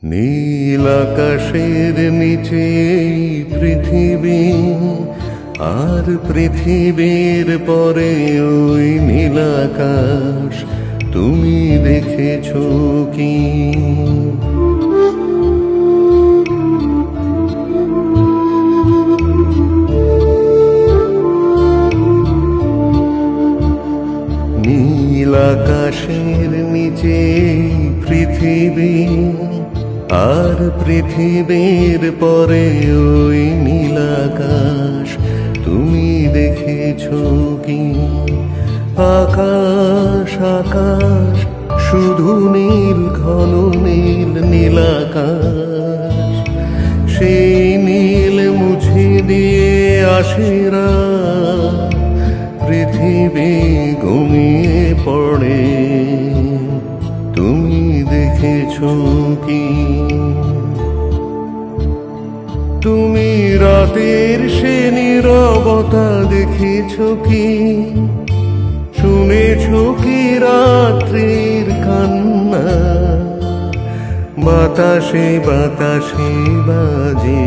নীল আকাশের নিচে পৃথিবী, আর পৃথিবীর পরে ওই নীল আকাশ। তুমি দেখেছো কি? নীল আকাশের নিচে পৃথিবী, আর পৃথিবীর পরে ওই নীল আকাশ। তুমি দেখেছো কি? আকাশ আকাশ শুধু নীল, ঘন নীল নীল আকাশ। সেই নীল মুছে দিয়ে আসে রাত, পৃথিবী ঘুমিয়ে পড়ে। তুমি দেখেছো কি? তুমি রাতের সে নীরবতা দেখেছো কি? শুনেছো কি রাত্রির কান্না? বাতাসে বাতাসে বাজে,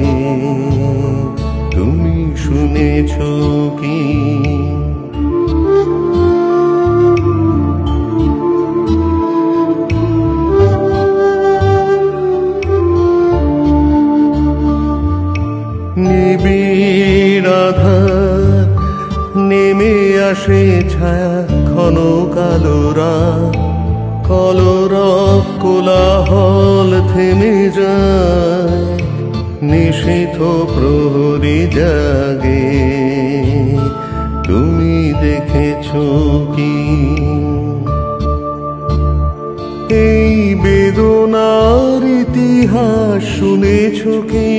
তুমি শুনেছো কি? নিবিড় আধার নেমে আসে ছায়া, ঘন কালো রাত। কলরব কোলাহল থেমে যায়, নিশীথ প্রহরী জাগে। তুমি দেখেছো কি? এই বেদনার ইতিহাস শুনেছো কি?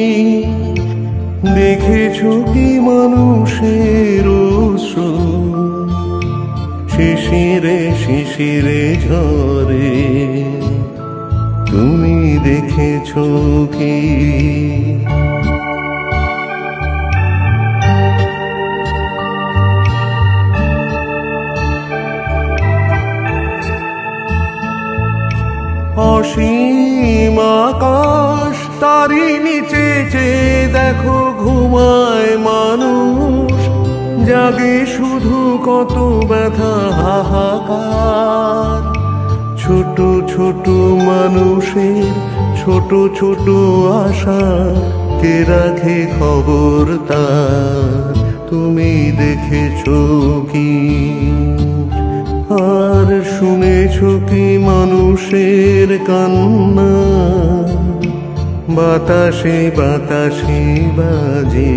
দেখেছো কি মানুষের অশ্রু শিশিরে শিশিরে ঝরে? তুমি দেখেছো কি? অসীম আকাশ, তারই নিচে চেয়ে দেখো ঘুমায় মানুষ। জাগে শুধু কত ব্যথা হাহাকার। ছোট ছোট মানুষের ছোট ছোট আশা, কে রাখে খবর তার? তুমি দেখেছো কি? আর শুনেছো কি মানুষের কান্না? বাতাসে বাতাসে বাজে,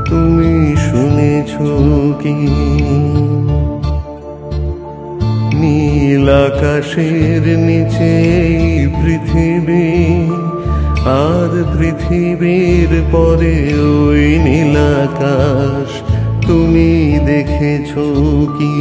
তুমি শুনেছো কি? নীল আকাশের নিচে পৃথিবী, আর পৃথিবীর পরে ওই নীল আকাশ। তুমি দেখেছো কি?